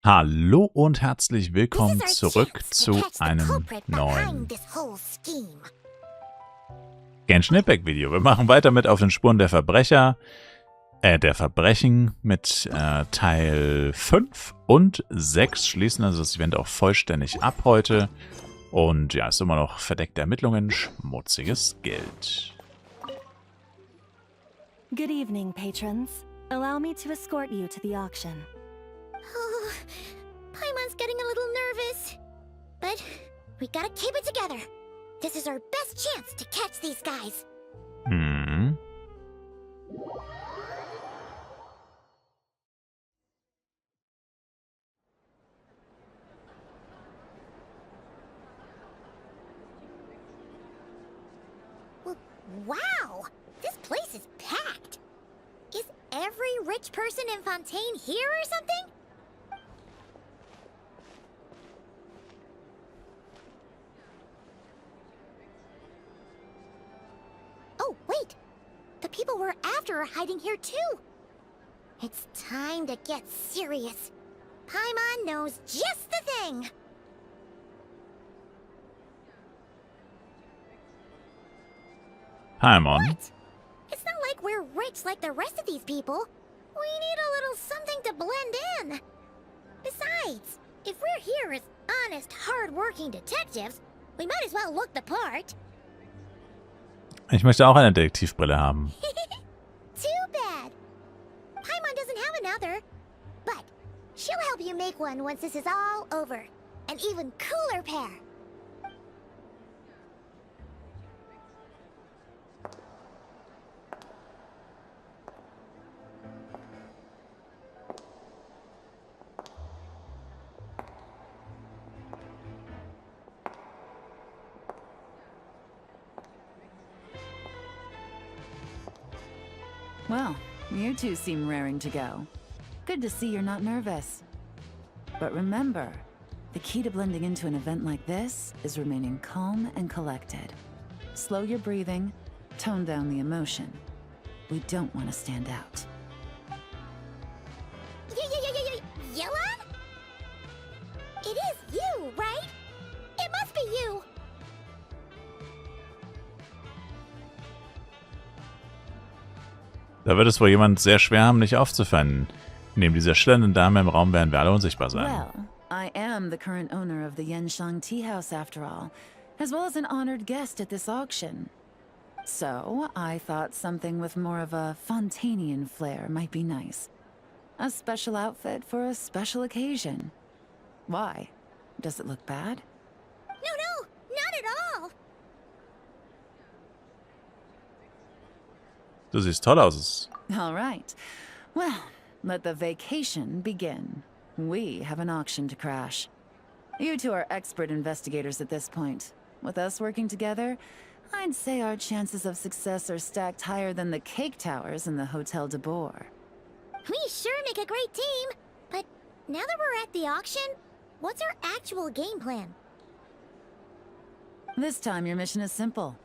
Hallo und herzlich willkommen zurück zu einem neuen Genshin Impact Video. Wir machen weiter mit auf den Spuren der Verbrechen mit Teil 5 und 6, schließen also das Event auch vollständig ab heute. Und ja, ist immer noch verdeckte Ermittlungen, schmutziges Geld. Good evening, patrons. Allow me to escort you to the auction. Oh, Paimon's getting a little nervous. But we gotta keep it together. This is our best chance to catch these guys. Hm. Wow! This place is packed. Is every rich person in Fontaine here or something? Oh, wait! The people we're after are hiding here too! It's time to get serious. Paimon knows just the thing! Paimon. What? It's not like we're rich like the rest of these people. We need a little something to blend in. Besides, if we're here as honest, hard-working detectives, we might as well look the part. Ich möchte auch eine Detektivbrille haben. Too bad. Paimon doesn't have another. But she'll help you make one once this is all over. An even cooler pair. Well, you two seem raring to go. Good to see you're not nervous. But remember, the key to blending into an event like this is remaining calm and collected. Slow your breathing, tone down the emotion. We don't want to stand out. Yellow? It is you, right? It must be you. Da wird es wohl jemand sehr schwer haben, nicht aufzufallen. Neben dieser schillernden Dame im Raum werden wir alle unsichtbar sein. Well, I am the current owner of the Yenshang Tea House after all, as well as an honored guest at this auction. So, I thought something with more of a Fontainian flair might be nice. A special outfit for a special occasion. Why? Does it look bad? No, not at all. Du siehst toll aus. All right. Well, let the vacation begin. We have an auction to crash. You two are expert investigators at this point. With us working together, I'd say our chances of success are stacked higher than the cake towers in the Hotel de Boer. We sure make a great team. But now that we're at the auction, what's our actual game plan? This time your mission is simple.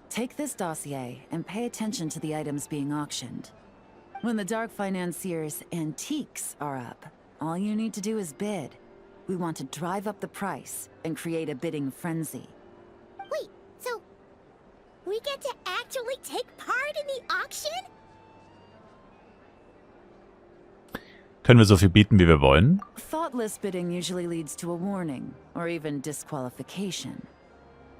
Take this dossier and pay attention to the items being auctioned. When the Dark Financier's antiques are up, all you need to do is bid. We want to drive up the price and create a bidding frenzy. Wait, so we get to actually take part in the auction? Können wir so viel bieten, wie wir wollen? Thoughtless bidding usually leads to a warning, or even disqualification.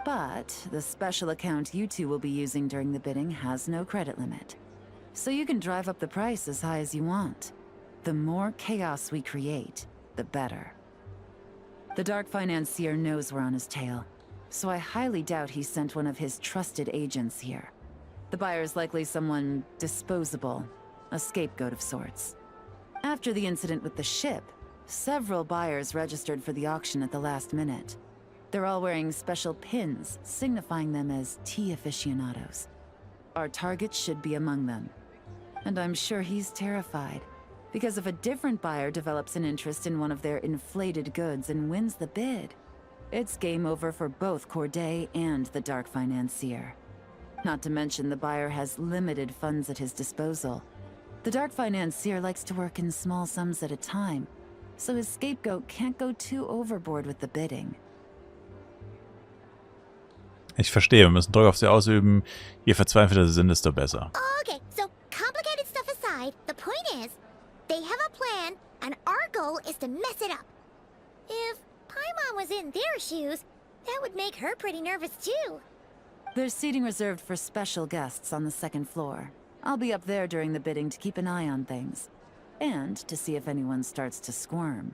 But the special account you two will be using during the bidding has no credit limit. So you can drive up the price as high as you want. The more chaos we create, the better. The Dark Financier knows we're on his tail, so I highly doubt he sent one of his trusted agents here. The buyer's likely someone disposable, a scapegoat of sorts. After the incident with the ship, several buyers registered for the auction at the last minute. They're all wearing special pins, signifying them as tea aficionados. Our target should be among them. And I'm sure he's terrified, because if a different buyer develops an interest in one of their inflated goods and wins the bid, it's game over for both Corday and the Dark Financier. Not to mention the buyer has limited funds at his disposal. The Dark Financier likes to work in small sums at a time. so his scapegoat can't go too overboard with the bidding. Ich verstehe, wir müssen Druck auf sie ausüben. Je verzweifelter sie sind, desto besser. Okay, so complicated stuff aside, the point is, they have a plan, and our goal is to mess it up. If Paimon was in their shoes, that would make her pretty nervous too. There's seating reserved for special guests on the second floor. I'll be up there during the bidding to keep an eye on things. And to see if anyone starts to squirm.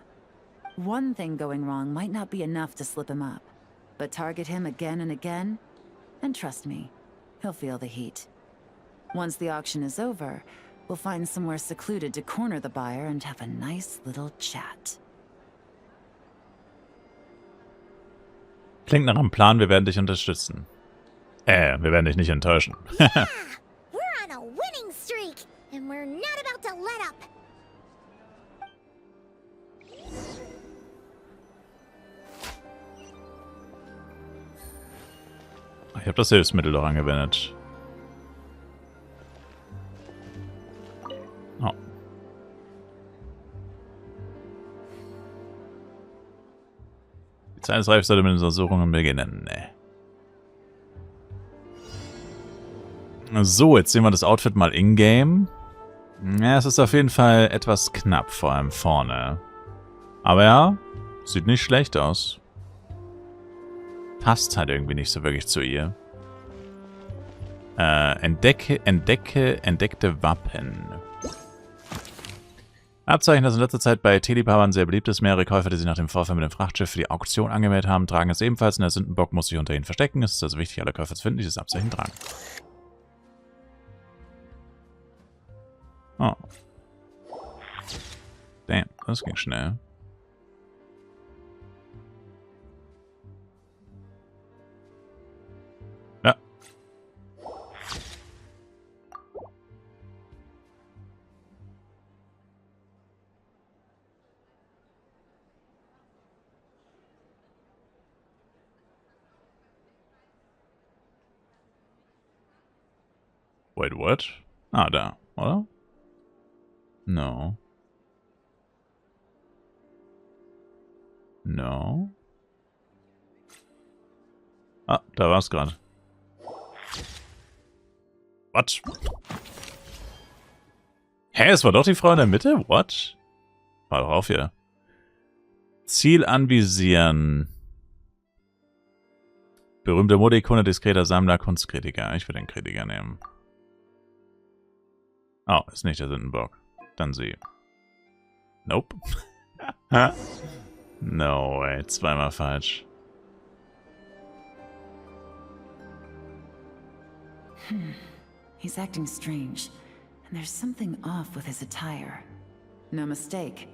One thing going wrong might not be enough to slip him up. But target him again and again, and trust me, he'll feel the heat. Once the auction is over, we'll find somewhere secluded to corner the buyer and have a nice little chat. Klingt nach einem Plan, wir werden dich unterstützen. Wir werden dich nicht enttäuschen. Yeah! We're on a winning streak, and we're not about to let up. Ich habe das Hilfsmittel doch angewendet. Oh. Die Zeit ist reif, sollte mit den Untersuchungen beginnen. Nee. So, jetzt sehen wir das Outfit mal in-game. Ja, es ist auf jeden Fall etwas knapp, vor allem vorne. Aber ja, sieht nicht schlecht aus. Passt halt irgendwie nicht so wirklich zu ihr. Entdeckte Wappen. Abzeichen, das in letzter Zeit bei Telipabern sehr beliebt ist. Mehrere Käufer, die sich nach dem Vorfall mit dem Frachtschiff für die Auktion angemeldet haben, tragen es ebenfalls. Und der Sündenbock muss sich unter ihnen verstecken. Es ist also wichtig, alle Käufer zu finden, die dieses Abzeichen tragen. Oh. Damn, das ging schnell. Ja. Wait, what? Ah, da, oder? No. No. Ah, da war es gerade. What? Hä, es war doch die Frau in der Mitte? What? War doch auf hier. Ziel anvisieren. Berühmte Modeikone, diskreter Sammler, Kunstkritiker. Ich will den Kritiker nehmen. Oh, ist nicht der Sündenbock. Dann sie. Nope. No way, zweimal falsch. He's acting strange, and there's something off with his attire. No mistake,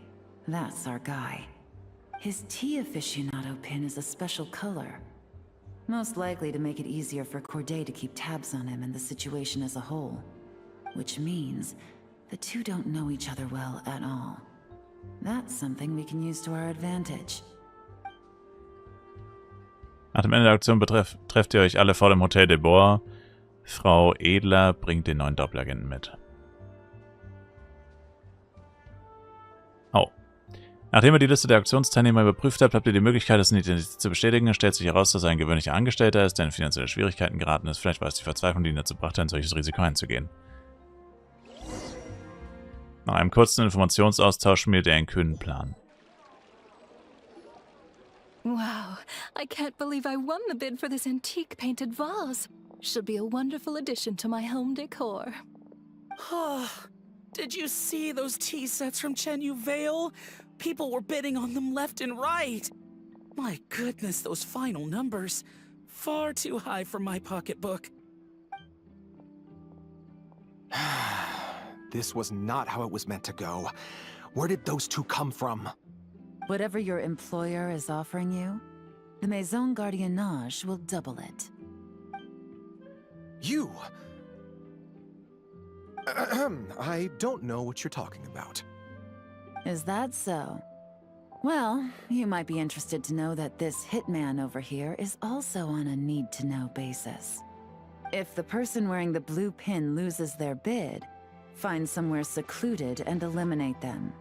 that's our guy. His tea aficionado pin is a special color. Most likely to make it easier for Corday to keep tabs on him and the situation as a whole. Which means the two don't know each other well at all. That's something we can use to our advantage. Nach dem Ende der Auktion trefft ihr euch alle vor dem Hotel de Bois. Frau Edler bringt den neuen Doppelagenten mit. Oh. Nachdem ihr die Liste der Auktionsteilnehmer überprüft habt, habt ihr die Möglichkeit, das Identität zu bestätigen. Es stellt sich heraus, dass er ein gewöhnlicher Angestellter ist, der in finanzielle Schwierigkeiten geraten ist. Vielleicht war es die Verzweiflung, die ihn dazu brachte, ein solches Risiko einzugehen. Nach einem kurzen Informationsaustausch schmiert er einen kühnen Plan. Wow, I can't believe I won the bid for this antique painted vase. Should be a wonderful addition to my home decor. Did you see those tea sets from Chenyu Vale? People were bidding on them left and right. My goodness, those final numbers. Far too high for my pocketbook. This was not how it was meant to go. Where did those two come from? Whatever your employer is offering you, the Maison Gardiennage will double it. You! I don't know what you're talking about. Is that so? Well, you might be interested to know that this hitman over here is also on a need-to-know basis. If the person wearing the blue pin loses their bid, find somewhere secluded and eliminate them.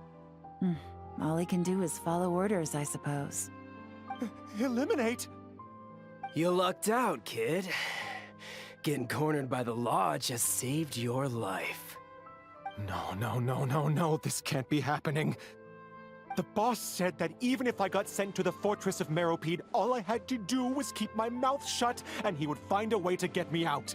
all he can do is follow orders, I suppose. Eliminate? You lucked out, kid. Getting cornered by the law just saved your life. No. This can't be happening. The boss said that even if I got sent to the Fortress of Meropide, all I had to do was keep my mouth shut and he would find a way to get me out.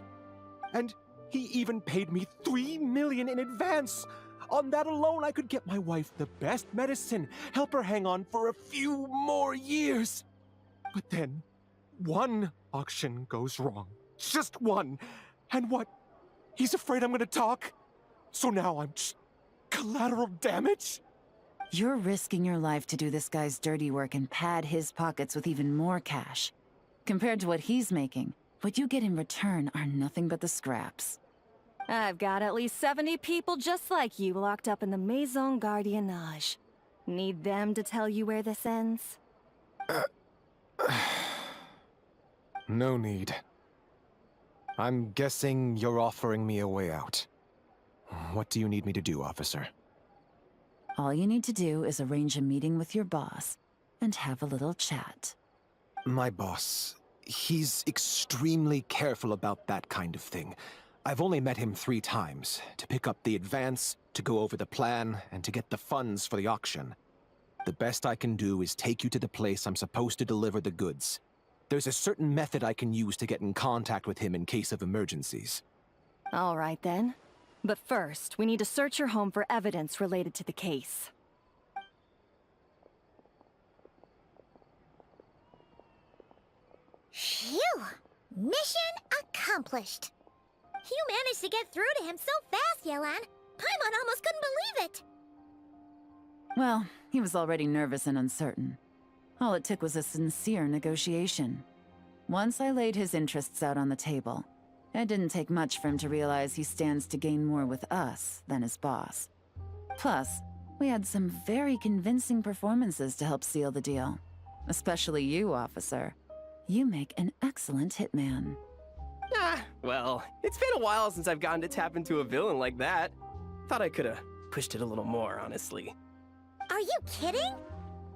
And he even paid me $3 million in advance. On that alone, I could get my wife the best medicine, help her hang on for a few more years. But then, one auction goes wrong. Just one. And what? He's afraid I'm gonna talk? So now I'm just collateral damage? You're risking your life to do this guy's dirty work and pad his pockets with even more cash. Compared to what he's making, what you get in return are nothing but the scraps. I've got at least 70 people just like you locked up in the Maison Gardiennage. Need them to tell you where this ends? No need. I'm guessing you're offering me a way out. What do you need me to do, officer? All you need to do is arrange a meeting with your boss and have a little chat. My boss, he's extremely careful about that kind of thing. I've only met him 3 times, to pick up the advance, to go over the plan, and to get the funds for the auction. The best I can do is take you to the place I'm supposed to deliver the goods. There's a certain method I can use to get in contact with him in case of emergencies. All right then. But first, we need to search your home for evidence related to the case. Phew! Mission accomplished. You managed to get through to him so fast, Yelan. Paimon almost couldn't believe it. Well, he was already nervous and uncertain. All it took was a sincere negotiation. Once I laid his interests out on the table, it didn't take much for him to realize he stands to gain more with us than his boss. Plus, we had some very convincing performances to help seal the deal. Especially you, officer. You make an excellent hitman. Well, it's been a while since I've gotten to tap into a villain like that. Thought I could've pushed it a little more, honestly. Are you kidding?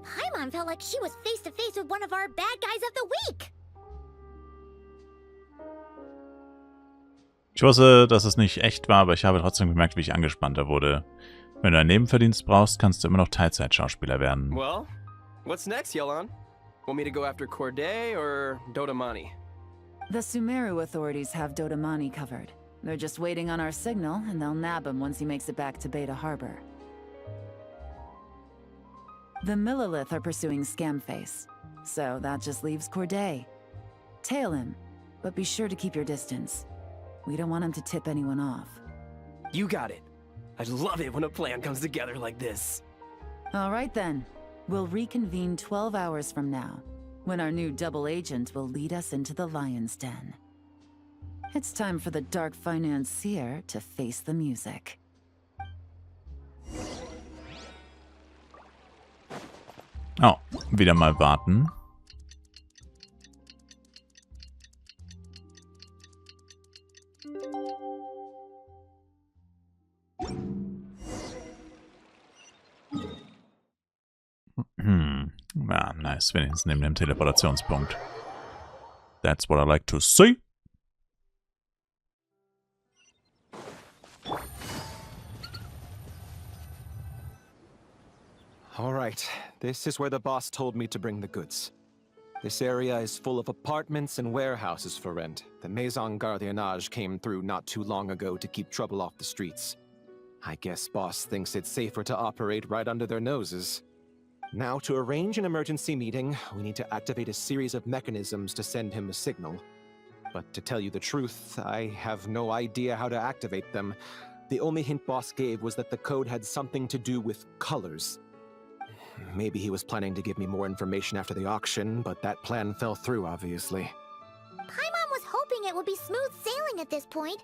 Paimon felt like she was face to face with one of our bad guys of the week. Ich wusste, dass es nicht echt war, aber ich habe trotzdem gemerkt, wie ich angespannter wurde. Wenn du einen Nebenverdienst brauchst, kannst du immer noch Teilzeitschauspieler werden. Well, what's next, Yelan? Want me to go after Corday or Dodamani? The Sumeru authorities have Dodamani covered. They're just waiting on our signal, and they'll nab him once he makes it back to Beta Harbor. The Millilith are pursuing Scamface, so that just leaves Corday. Tail him, but be sure to keep your distance. We don't want him to tip anyone off. You got it. I love it when a plan comes together like this. All right then. We'll reconvene 12 hours from now, when our new double agent will lead us into the Lion's Den. It's time for the dark financier to face the music. Oh, wieder mal warten. Ja, nice. Wenigstens neben dem Teleportationspunkt. That's what I like to see. All right, this is where the boss told me to bring the goods. This area is full of apartments and warehouses for rent. The Maison Gardiennage came through not too long ago to keep trouble off the streets. I guess boss thinks it's safer to operate right under their noses. Now, to arrange an emergency meeting, we need to activate a series of mechanisms to send him a signal. But to tell you the truth, I have no idea how to activate them. The only hint boss gave was that the code had something to do with colors. Maybe he was planning to give me more information after the auction, but that plan fell through, obviously. Paimon was hoping it would be smooth sailing at this point.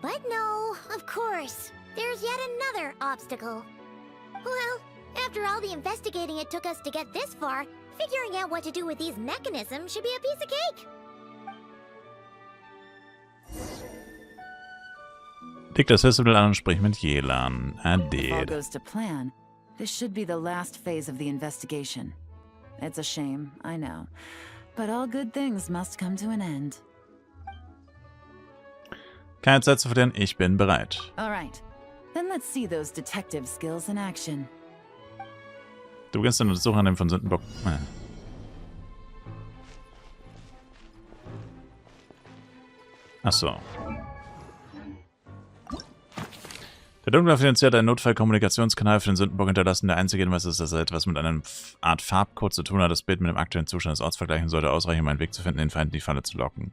But no, of course. There's yet another obstacle. Well, after all the investigating it took us to get this far, figuring out what to do with these mechanisms should be a piece of cake. Leg das Festival an und sprich mit Yelan. If all Adid. goes to plan, This should be the last phase of the investigation. It's a shame, I know. But all good things must come to an end. Keine Zeit zu verlieren, ich bin bereit. Alright. Then let's see those detective skills in action. Du beginnst eine Untersuchung an dem von Sündenbock. Achso. Der Dunkle finanziert einen Notfallkommunikationskanal für den Sündenbock hinterlassen. Der einzige Hinweis ist, dass er etwas mit einer Art Farbcode zu tun hat. Das Bild mit dem aktuellen Zustand des Orts vergleichen sollte ausreichen, um einen Weg zu finden, den Feind in die Falle zu locken.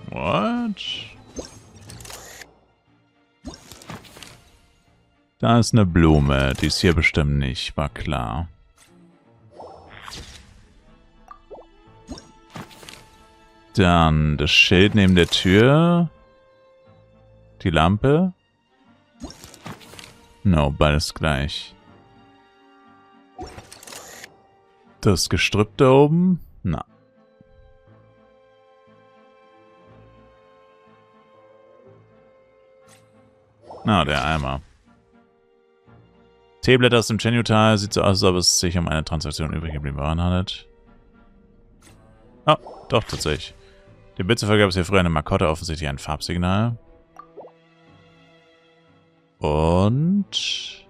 What? Da ist eine Blume. Die ist hier bestimmt nicht, war klar. Dann das Schild neben der Tür. Die Lampe. No, beides gleich. Das Gestrüpp da oben? Na. Na, der Eimer. Teeblätter aus dem Chenyu-Tal. Sieht so aus, als ob es sich um eine Transaktion übrig geblieben handelt. Oh, doch, tatsächlich. Dem Bild zufolge gab es hier früher eine Makotte, offensichtlich ein Farbsignal. Und...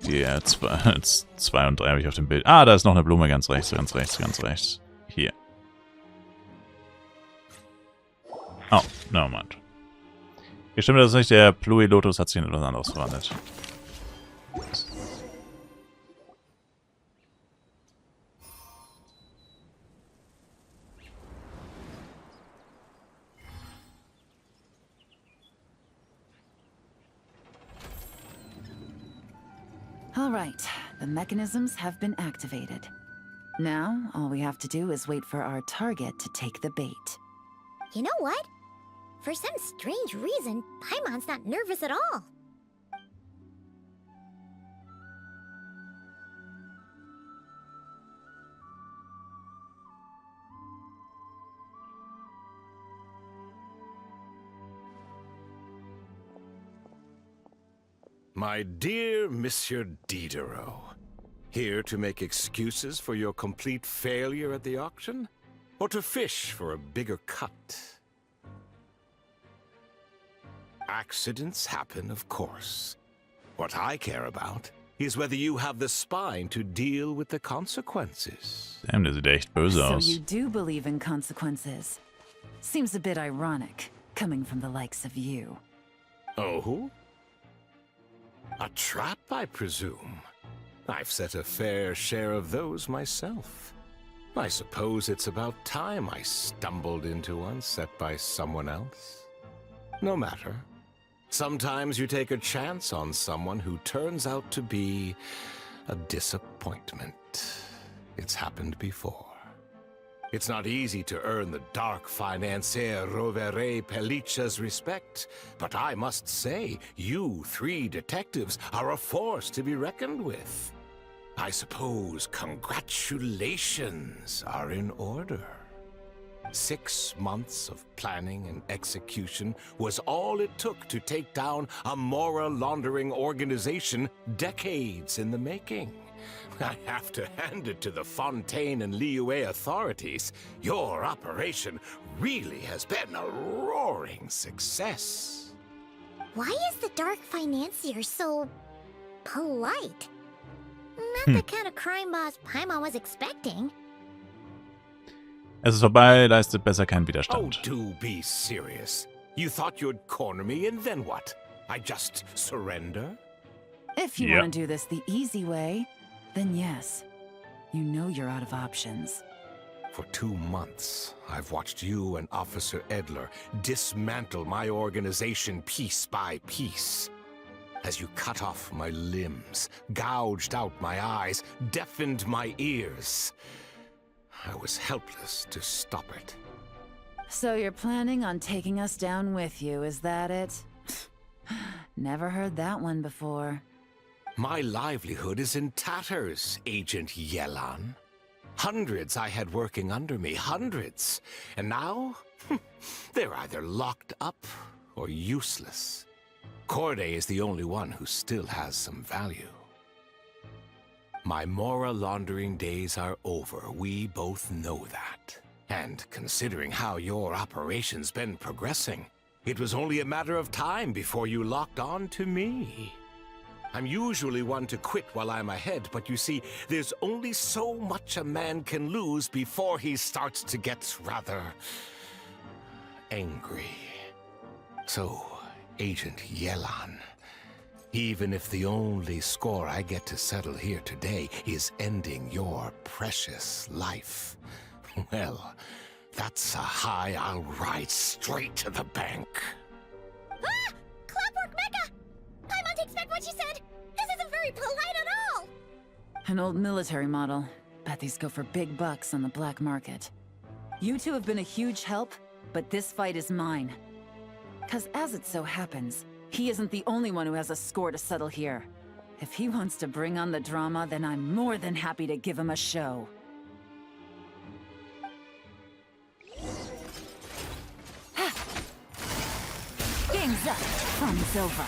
Die 2 und 3 habe ich auf dem Bild. Ah, da ist noch eine Blume ganz rechts, ganz rechts, ganz rechts. Hier. Oh, no, Moment. Hier stimmt das nicht, der Plui Lotus hat sich in etwas anderes verwandelt. All right, the mechanisms have been activated. Now, all we have to do is wait for our target to take the bait. You know what? For some strange reason, Paimon's not nervous at all. My dear Monsieur Diderot, here to make excuses for your complete failure at the auction? Or to fish for a bigger cut? Accidents happen, of course. What I care about is whether you have the spine to deal with the consequences. Damn, der sieht echt böse So aus. you do believe in consequences. Seems a bit ironic, coming from the likes of you. Oh? A trap, I presume. I've set a fair share of those myself. I suppose it's about time I stumbled into one set by someone else. No matter. Sometimes you take a chance on someone who turns out to be a disappointment. It's happened before. It's not easy to earn the dark financier Rovere Pelliccia's respect, but I must say, you 3 detectives are a force to be reckoned with. I suppose congratulations are in order. 6 months of planning and execution was all it took to take down a moral laundering organization decades in the making. I have to hand it to the Fontaine and Liyue authorities. Your operation really has been a roaring success. Why is the dark financier so polite? Not the kind of crime boss Paimon was expecting. Es ist vorbei, leistet besser keinen Oh, Widerstand. do be serious. You thought you'd corner me and then what? I just surrender? If you Yep. want to do this the easy way, then yes. You know you're out of options. For 2 months, I've watched you and Officer Edler dismantle my organization piece by piece. As you cut off my limbs, gouged out my eyes, deafened my ears. I was helpless to stop it. So you're planning on taking us down with you, is that it? Never heard that one before. My livelihood is in tatters, Agent Yelan. Hundreds I had working under me, hundreds. And now, they're either locked up or useless. Corday is the only one who still has some value. My Mora laundering days are over. We both know that. And considering how your operation's been progressing, it was only a matter of time before you locked on to me. I'm usually one to quit while I'm ahead, but you see, there's only so much a man can lose before he starts to get rather angry. So, Agent Yelan, even if the only score I get to settle here today is ending your precious life, well, that's a high I'll ride straight to the bank. Ah! Clockwork Mecha! Paimon takes back what she said! This isn't very polite at all! An old military model. Bet these go for big bucks on the black market. You two have been a huge help, but this fight is mine. 'Cause as it so happens, he isn't the only one who has a score to settle here. If he wants to bring on the drama, then I'm more than happy to give him a show. Game's up. Fun's over.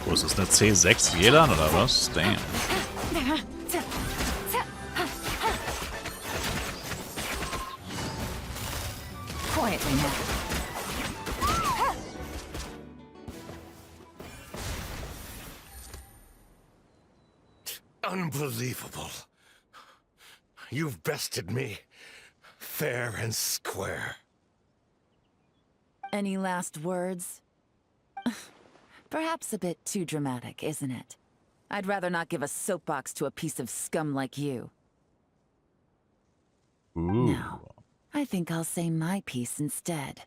Wo ist das, eine C6 WLAN oder was? Damn. Quietly now. Unbelievable. You've bested me, fair and square. Any last words? Perhaps a bit too dramatic, isn't it? I'd rather not give a soapbox to a piece of scum like you. Ooh. No. I think I'll say my piece instead.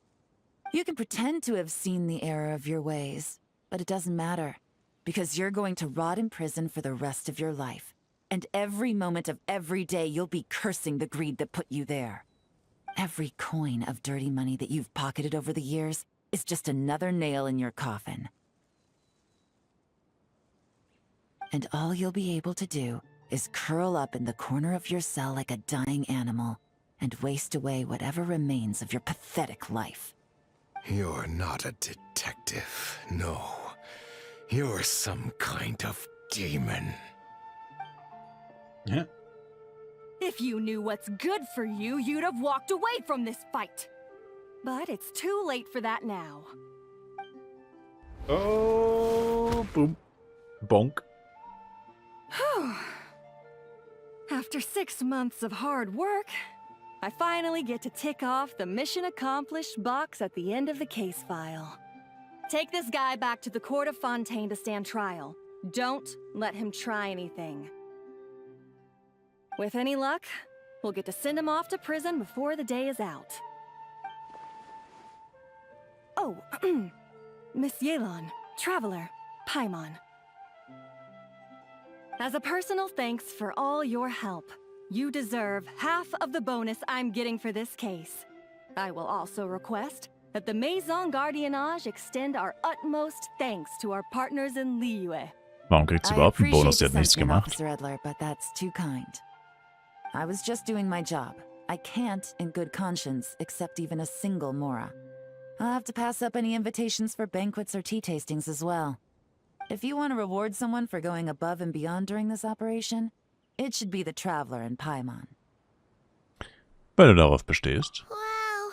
You can pretend to have seen the error of your ways, but it doesn't matter. Because you're going to rot in prison for the rest of your life. And every moment of every day you'll be cursing the greed that put you there. Every coin of dirty money that you've pocketed over the years is just another nail in your coffin. And all you'll be able to do is curl up in the corner of your cell like a dying animal and waste away whatever remains of your pathetic life. You're not a detective, no. You're some kind of demon. Yeah. If you knew what's good for you, you'd have walked away from this fight. But it's too late for that now. Oh, boom. Bonk. After 6 months of hard work, I finally get to tick off the mission accomplished box at the end of the case file. Take this guy back to the court of Fontaine to stand trial. Don't let him try anything. With any luck, we'll get to send him off to prison before the day is out. Oh, Miss Yelan, Traveler, Paimon. As a personal thanks for all your help, you deserve half of the bonus I'm getting for this case. I will also request that the Maison Gardiennage extend our utmost thanks to our partners in Liyue. Warum kriegt sie I überhaupt einen appreciate Bonus? Die the hat nichts sentiment, gemacht. Officer Edler, but that's too kind. I was just doing my job. I can't, in good conscience, accept even a single Mora. I'll have to pass up any invitations for banquets or tea tastings as well. If you want to reward someone for going above and beyond during this operation, it should be the Traveler and Paimon. Wenn du darauf bestehst. Wow.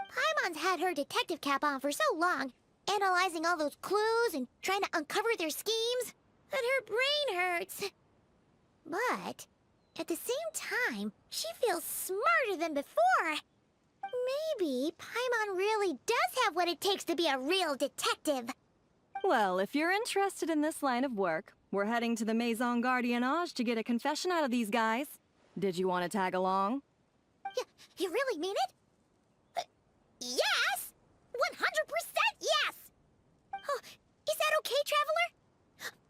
Paimon's had her detective cap on for so long, analyzing all those clues and trying to uncover their schemes, that her brain hurts. But at the same time, she feels smarter than before. Maybe Paimon really does have what it takes to be a real detective. Well, if you're interested in this line of work, we're heading to the Maison Gardiennage to get a confession out of these guys. Did you want to tag along? You really mean it? Yes! 100% yes! Oh, is that okay, Traveler?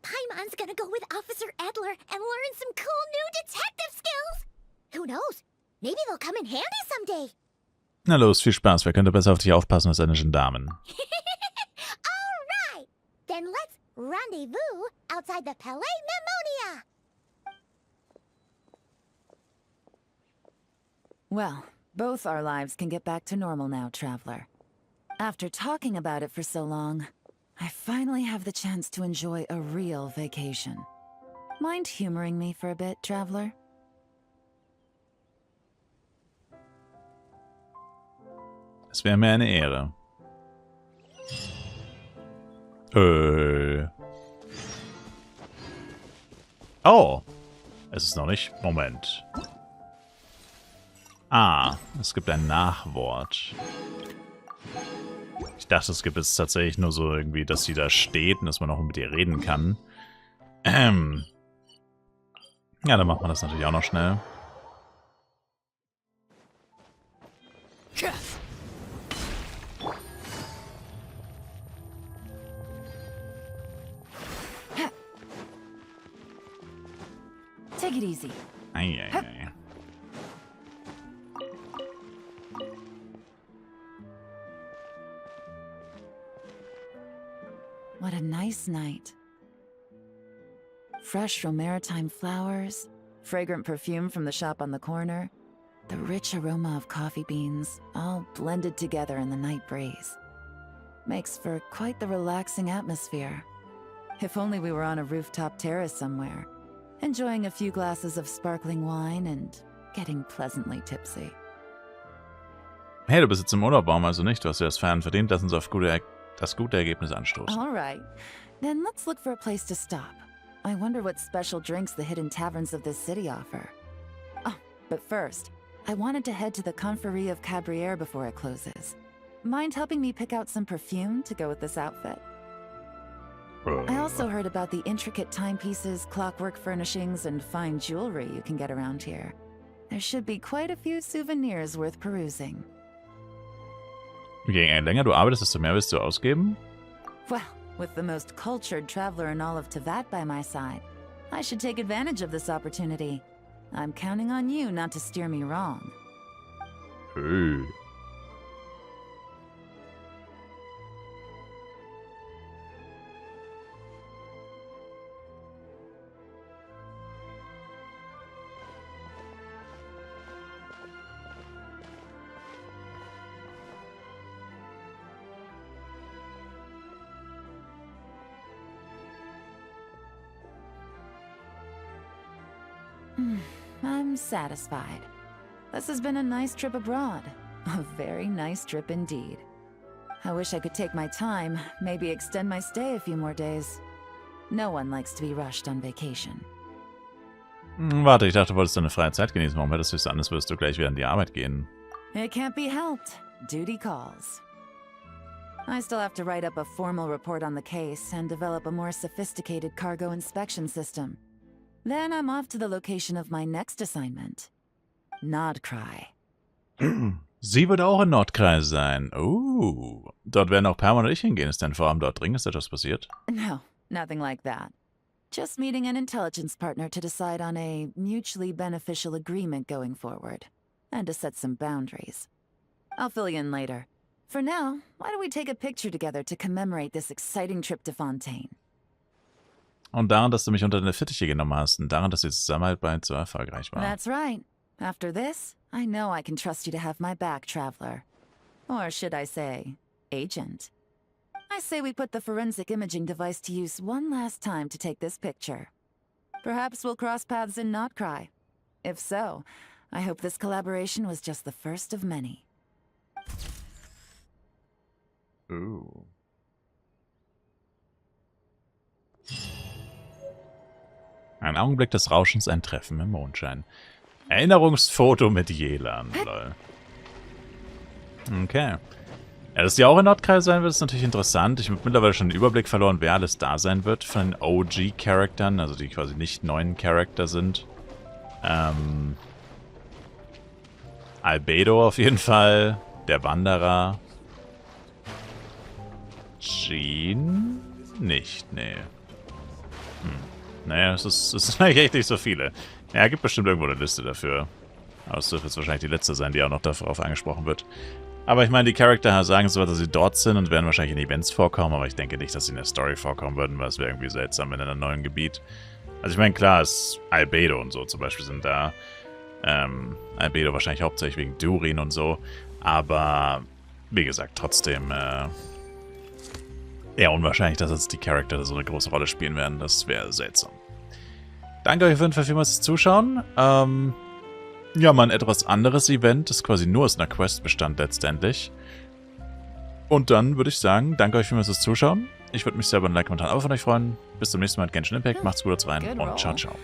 Paimon's gonna go with Officer Edler and learn some cool new detective skills! Who knows? Maybe they'll come in handy someday! Na los, viel Spaß. Wer könnte besser auf dich aufpassen als eine Gendarmin? Alright! Then let's rendezvous outside the Palais Mnemonia! Well, both our lives can get back to normal now, Traveler. After talking about it for so long, I finally have the chance to enjoy a real vacation. Mind humoring me for a bit, traveler? Es wäre mir eine Ehre. Oh. Es ist noch nicht. Moment. Ah, es gibt ein Nachwort. Ich dachte, es gibt jetzt tatsächlich nur so irgendwie, dass sie da steht und dass man auch mit ihr reden kann. Ja, dann macht man das natürlich auch noch schnell. Take it easy. Eieiei. What a nice night. Fresh from maritime flowers, fragrant perfume from the shop on the corner, the rich aroma of coffee beans, all blended together in the night breeze. Makes for quite the relaxing atmosphere. If only we were on a rooftop terrace somewhere, enjoying a few glasses of sparkling wine and getting pleasantly tipsy. Hey, du bist jetzt im Urlaub, warum also nicht? Du hast dir das Feiern verdient, lass uns auf das gute Ergebnis anstoßen. All right, then let's look for a place to stop. I wonder what special drinks the hidden taverns of this city offer. Oh, but first, I wanted to head to the Confrérie of Cabrières before it closes. Mind helping me pick out some perfume to go with this outfit? I also heard about the intricate timepieces, clockwork furnishings, and fine jewelry you can get around here. There should be quite a few souvenirs worth perusing. Je länger du arbeitest, desto mehr willst du ausgeben? Well, with the most cultured traveler in all of Tevat by my side, I should take advantage of this opportunity. I'm counting on you not to steer me wrong. Hey. I'm satisfied. This has been a nice trip abroad. A very nice trip indeed. I wish I could take my time, maybe extend my stay a few more days. No one likes to be rushed on vacation. Warte, ich dachte, du wolltest deine freie Zeit genießen. Warum hättest du es an, als würdest du gleich wieder an die Arbeit gehen? It can't be helped. Duty calls. I still have to write up a formal report on the case and develop a more sophisticated cargo inspection system. Then I'm off to the location of my next assignment. Nordkreis. Sie wird auch in Nordkreis sein. Dort werden auch Perma und ich hingehen. Ist denn vor allem dort dringend etwas passiert? No, nothing like that. Just meeting an intelligence partner to decide on a mutually beneficial agreement going forward. And to set some boundaries. I'll fill you in later. For now, why don't we take a picture together to commemorate this exciting trip to Fontaine? Und daran, dass du mich unter deine Fittiche genommen hast und daran, dass die Zusammenarbeit bald so erfolgreich war. That's right. After this, I know I can trust you to have my back, traveler. Or should I say, agent. I say we put the forensic imaging device to use one last time to take this picture. Perhaps we'll cross paths in Nordkreis. If so, I hope this collaboration was just the first of many. Ooh. Ein Augenblick des Rauschens, ein Treffen im Mondschein. Erinnerungsfoto mit Jelan, lol. Okay. Ja, dass die auch in Nordkreis sein wird, ist natürlich interessant. Ich habe mittlerweile schon den Überblick verloren, wer alles da sein wird von den OG-Charaktern, also die quasi nicht neuen Charakter sind. Albedo auf jeden Fall, der Wanderer. Jean? Nicht, nee. Naja, es ist eigentlich echt nicht so viele. Ja, gibt bestimmt irgendwo eine Liste dafür. Aber es dürfte jetzt wahrscheinlich die letzte sein, die auch noch darauf angesprochen wird. Aber ich meine, die Charakter sagen zwar, dass sie dort sind und werden wahrscheinlich in Events vorkommen, aber ich denke nicht, dass sie in der Story vorkommen würden, weil es wäre irgendwie seltsam in einem neuen Gebiet. Also ich meine, klar, Albedo und so zum Beispiel sind da. Albedo wahrscheinlich hauptsächlich wegen Durin und so. Aber wie gesagt, trotzdem eher unwahrscheinlich, dass jetzt die Charakter so eine große Rolle spielen werden. Das wäre seltsam. Danke euch auf jeden Fall vielmals fürs Zuschauen. Ja, mal ein etwas anderes Event, das quasi nur aus einer Quest bestand letztendlich. Und dann würde ich sagen, danke euch vielmals fürs Zuschauen. Ich würde mich selber über ein Like, Kommentar, Abo von euch freuen. Bis zum nächsten Mal mit Genshin Impact. Macht's gut, rein und ciao, ciao.